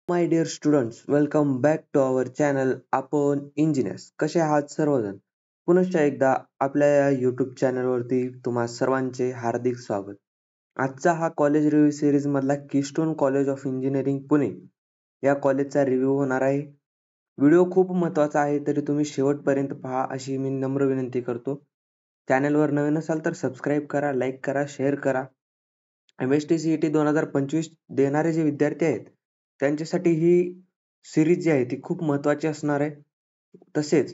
My dear students, welcome back to our channel आपण engineers. कसे आहात सर्वजण? पुनश्च एकदा आपल्या या यूट्यूब चॅनलवरती तुम्हा सर्वांचे हार्दिक स्वागत. आजचा हा कॉलेज रिव्ह्यू सिरीज मधला keystone college of engineering Pune या कॉलेजचा रिव्ह्यू होणार आहे. व्हिडिओ खूप महत्त्वाचा आहे, तरी तुम्ही शेवटपर्यंत पहा अशी मी नम्र विनंती करतो. चॅनलवर नवीन असाल तर सबस्क्राईब करा, लाईक करा, शेअर करा. MST-CET 2025 देणारे जे विद्यार्थी आहेत त्यांच्यासाठी ही सिरीज जी आहे ती खूप महत्त्वाची असणार आहे. तसेच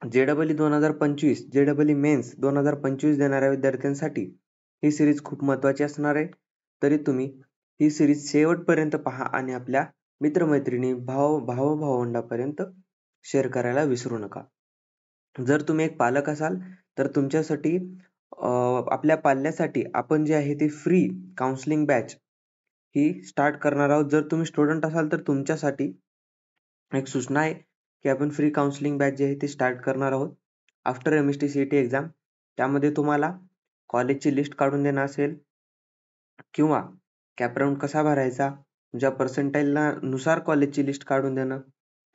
JEE 2025, JEE मेन्स 2025 देणाऱ्या विद्यार्थ्यांसाठी ही सिरीज खूप महत्त्वाची असणार आहे. तरी तुम्ही ही सिरीज शेवटपर्यंत पहा आणि आपल्या मित्रमैत्रिणी, भावंडांपर्यंत शेअर करायला विसरू नका. जर तुम्ही एक पालक असाल तर तुमच्यासाठी आपल्या पाल्यासाठी आपण जे आहे ती फ्री काउन्सिलिंग बॅच ही स्टार्ट करणार आहोत. जर तुम्ही स्टुडंट असाल तर तुमच्यासाठी एक सूचना आहे की आपण फ्री काउन्सिलिंग बॅच जी आहे ती स्टार्ट करणार आहोत आफ्टर MST-CET एक्झाम. त्यामध्ये तुम्हाला कॉलेजची लिस्ट काढून देणं असेल किंवा कॅपराऊंड कसा भरायचा, तुमच्या पर्सेंटाईलला नुसार कॉलेजची लिस्ट काढून देणं,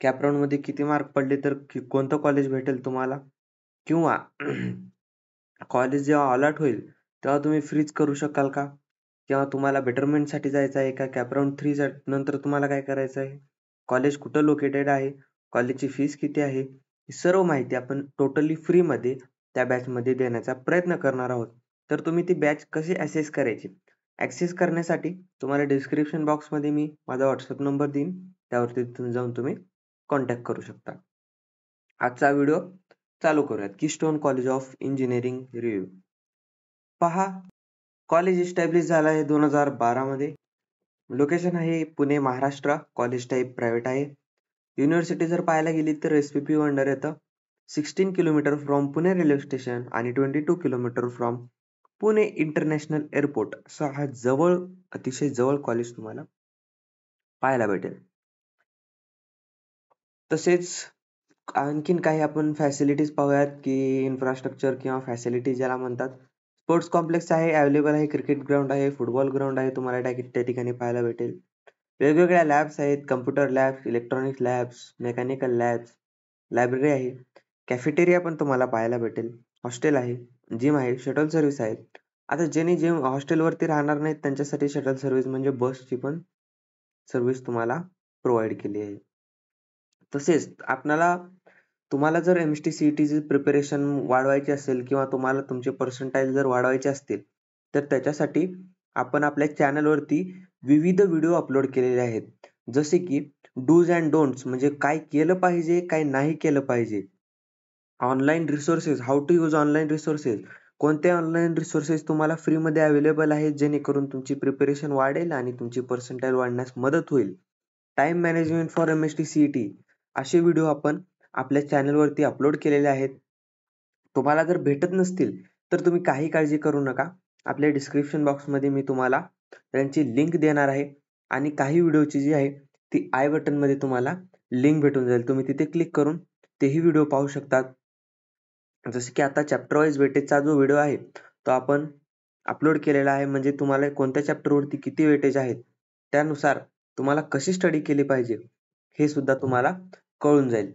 कॅपराऊंड मध्ये किती मार्क पडले तर कोणतं कॉलेज भेटेल तुम्हाला, किंवा कॉलेज जेव्हा अलॉट होईल तेव्हा तुम्ही फ्रीज करू शकाल का, किंवा तुम्हाला बेटरमेंटसाठी जायचं आहे का, कॅपराऊंड 3 नंतर तुम्हाला काय करायचं आहे, कॉलेज कुठं लोकेटेड आहे, कॉलेजची फीस किती आहे, ही सर्व माहिती आपण टोटली फ्रीमध्ये त्या बॅचमध्ये देण्याचा प्रयत्न करणार आहोत. तर तुम्ही ती बॅच कशी ॲक्सेस करायची, ॲक्सेस करण्यासाठी तुम्हाला डिस्क्रिप्शन बॉक्समध्ये मी माझा व्हॉट्सअप नंबर देईन, त्यावरती जाऊन तुम्ही कॉन्टॅक्ट करू शकता. आजचा व्हिडिओ चालू करूयात. Keystone college of engineering review. पहा, कॉलेज इस्टॅब्लिश झालं आहे 2012 मध्ये. लोकेशन आहे Pune, Maharashtra. College type private आहे. युनिव्हर्सिटी जर पाहायला गेली तर SPPU अंडर येतं. 16 kilometre from Pune railway station आणि 22 kilometre from Pune international airport. असा हा अतिशय जवळ कॉलेज तुम्हाला पाहायला भेटेल. तसेच आणखीन काही आपण फॅसिलिटीज पाहूयात की इन्फ्रास्ट्रक्चर किंवा फॅसिलिटी ज्याला म्हणतात. स्पोर्ट्स कॉम्प्लेक्स आहे, अवेलेबल आहे, क्रिकेट ग्राउंड आहे, फुटबॉल ग्राउंड आहे, तुम्हाला त्या ठिकाणी पाहायला भेटेल. वेगवेगळ्या लॅब्स आहेत, computer labs, electronics labs, mechanical labs, library आहे, कॅफेटेरिया पण तुम्हाला पाहायला भेटेल, हॉस्टेल आहे, जिम आहे, शटल सर्व्हिस आहे. आता ज्यांनी जिम हॉस्टेलवरती राहणार नाहीत त्यांच्यासाठी शटल सर्व्हिस म्हणजे बसची पण सर्व्हिस तुम्हाला प्रोव्हाइड केली आहे. तसेच तुम्हाला जर MST-CETची प्रिपरेशन वाढवायची असेल किंवा तुम्हाला तुमचे पर्सेंटाइल जर वाढवायचे असतील तर त्याच्यासाठी आपण आपल्या चॅनलवरती विविध व्हिडिओ अपलोड केलेले आहेत. जसे की डूज अँड डोंट्स म्हणजे काय केलं पाहिजे, काय नाही केलं पाहिजे. Online resources, how to use online resources, कोणते ऑनलाईन रिसोर्सेस तुम्हाला फ्रीमध्ये अवेलेबल आहेत जेणेकरून तुमची प्रिपरेशन वाढेल आणि तुमची पर्सेंटाइल वाढण्यास मदत होईल. टाइम मॅनेजमेंट फॉर MST-CET असे व्हिडिओ आपण आपल्या चॅनलवरती अपलोड केलेले आहेत. तुम्हाला जर भेटत नसतील तर तुम्ही काही काळजी करू नका. आपल्या डिस्क्रिप्शन बॉक्समध्ये मी तुम्हाला त्यांची लिंक देणार आहे आणि काही व्हिडिओची जी आहे ती आय बटन मध्ये तुम्हाला लिंक भेटून जाईल. तुम्ही तिथे क्लिक करून तेही व्हिडिओ पाहू शकतात. जसे की आता चॅप्टर वाईज वेटेजचा जो व्हिडिओ आहे तो आपण अपलोड केलेला आहे. म्हणजे तुम्हाला कोणत्या चॅप्टरवरती किती वेटेज आहेत त्यानुसार तुम्हाला कशी स्टडी केली पाहिजे हे सुद्धा तुम्हाला कळून जाईल.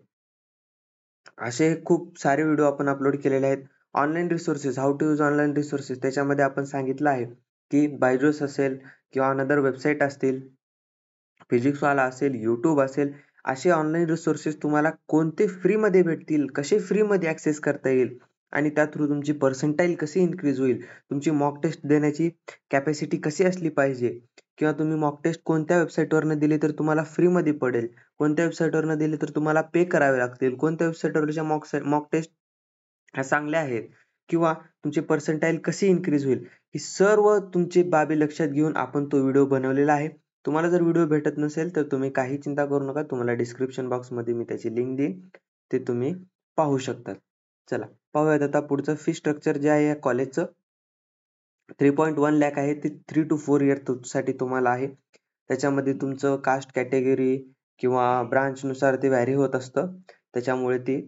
असे खूप सारे व्हिडिओ आपण अपलोड केलेले आहेत. Online resources, how to use online resources, त्याच्यामध्ये आपण सांगितलं आहे की बायजूस असेल किंवा अनदर वेबसाईट असतील, फिजिक्सवाला असेल, यूट्यूब असेल, असे ऑनलाईन रिसोर्सेस तुम्हाला कोणते फ्रीमध्ये भेटतील, कसे फ्रीमध्ये ॲक्सेस करता येईल आणि त्या थ्रू तुमची पर्सेंटाईल कशी इन्क्रीज होईल, तुमची मॉक टेस्ट देण्याची कॅपॅसिटी कशी असली पाहिजे, किंवा तुम्ही मॉक टेस्ट कोणत्या वेबसाईटवरनं दिली तर तुम्हाला फ्रीमध्ये पडेल, कोणत्या वेबसाईटवरनं दिली तर तुम्हाला पे करावे लागतील, कोणत्या वेबसाईटवरच्या मॉक टेस्ट ह्या चांगल्या आहेत, किंवा तुमची पर्सेंटाईल कशी इन्क्रीज होईल, ही सर्व तुमची बाबी लक्षात घेऊन आपण तो व्हिडिओ बनवलेला आहे. तुम्हाला जर व्हिडिओ भेटत नसेल तर तुम्ही काही चिंता करू नका. तुम्हाला डिस्क्रिप्शन बॉक्समध्ये मी त्याची लिंक देईन, ते तुम्ही पाहू शकता. चला पाहूयात आता पुढचं. फी स्ट्रक्चर जे आहे या कॉलेजचं 3.1 लाख आहे. ते 3 to 4 इयर साठी तुम्हाला आहे. त्याच्यामध्ये तुमचं कास्ट कॅटेगरी किंवा ब्रांच नुसार ते व्हॅरी होत असतं. त्याच्यामुळे ते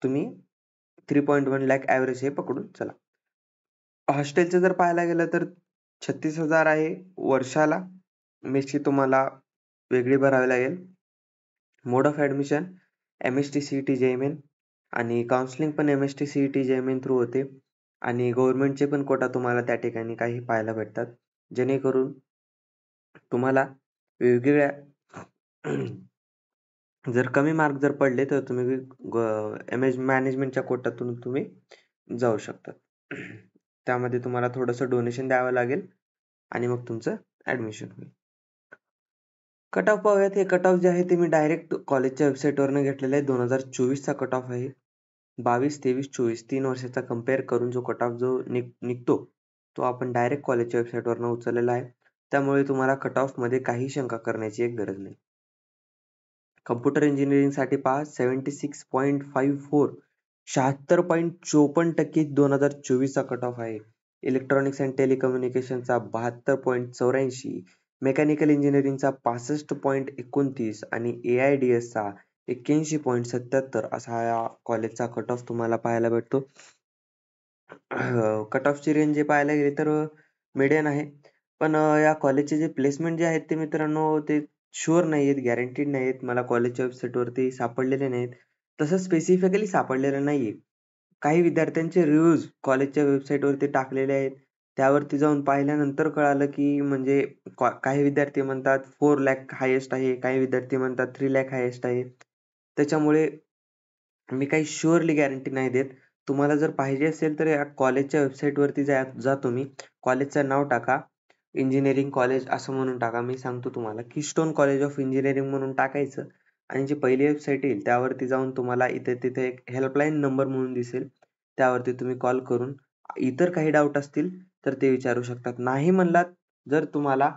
तुम्ही 3.1 लाख ॲव्हरेज हे पकडून चला. हॉस्टेलचं जर पाहायला गेलं तर 36,000 आहे वर्षाला. मेसची तुम्हाला वेगळी भरावी लागेल. मोड ऑफ ऍडमिशन MST-CET JEE आणि काउन्सिलिंग पण MST-CET JEE थ्रू होते आणि गव्हर्नमेंटचे पण कोटा तुम्हाला त्या ठिकाणी काही पाहायला भेटतात. जेणेकरून तुम्हाला वेगवेगळ्या जर कमी मार्क जर पडले तर तुम्ही मॅनेजमेंटच्या कोट्यातून तुम्ही जाऊ शकता. त्यामध्ये तुम्हाला थोडंसं डोनेशन द्यावं लागेल आणि मग तुमचं ऍडमिशन होईल. कट ऑफ पाहूयात. हे कट ऑफ जे आहे ते मी डायरेक्ट कॉलेजच्या वेबसाईटवरनं घेतलेलं आहे. 2024 चा कट ऑफ आहे. 22, 23, 24 3 वर्षाचा कंपेअर करून जो कट ऑफ जो निघतो तो आपण डायरेक्ट कॉलेजच्या वेबसाईटवरनं उचललेला आहे. त्यामुळे तुम्हाला कट ऑफ मध्ये काही शंका करण्याची एक गरज नाही. कम्प्युटर इंजिनिअरिंगसाठी पहा 76.54 76.54% 2024 चा कट ऑफ आहे. इलेक्ट्रॉनिक्स अँड टेलिकम्युनिकेशनचा 72.84, मेकॅनिकल इंजिनिअरिंगचा 65.29 आणि AIDS चा 81.77 असा या कॉलेजचा कट ऑफ तुम्हाला पाहायला भेटतो. कट ऑफची रेंज जे पाहायला गेली तर मीडियन आहे. पण या कॉलेजचे जे प्लेसमेंट जे आहेत ते मित्रांनो ते शुअर नाहीयेत, गॅरंटीड नाहीयेत. मला कॉलेजच्या वेबसाईटवरती सापडलेले नाहीत. तसं स्पेसिफिकली सापडलेलं नाहीये. काही विद्यार्थ्यांचे रिव्ह्यूज कॉलेजच्या वेबसाईटवरती टाकलेले आहेत. त्यावरती जाऊन पाहिल्यानंतर कळालं की म्हणजे काही विद्यार्थी म्हणतात 4 लाख हायेस्ट आहे, काही विद्यार्थी म्हणतात 3 लाख हायेस्ट आहे. त्याच्यामुळे मी काही शुअरली गॅरंटी नाही देत. तुम्हाला जर पाहिजे असेल तर या कॉलेजच्या वेबसाईटवरती जा तुम्ही. कॉलेजचं नाव टाका. इंजिनिअरिंग कॉलेज असं म्हणून टाका. मी सांगतो तुम्हाला कीस्टोन कॉलेज ऑफ इंजिनिअरिंग म्हणून टाकायचं आणि जी पहिली वेबसाईट येईल त्यावरती जाऊन तुम्हाला इथे तिथे एक हेल्पलाईन नंबर म्हणून दिसेल. त्यावरती तुम्ही कॉल करून इतर काही डाऊट असतील तर ते विचारू शकतात. नाही म्हणलात जर तुम्हाला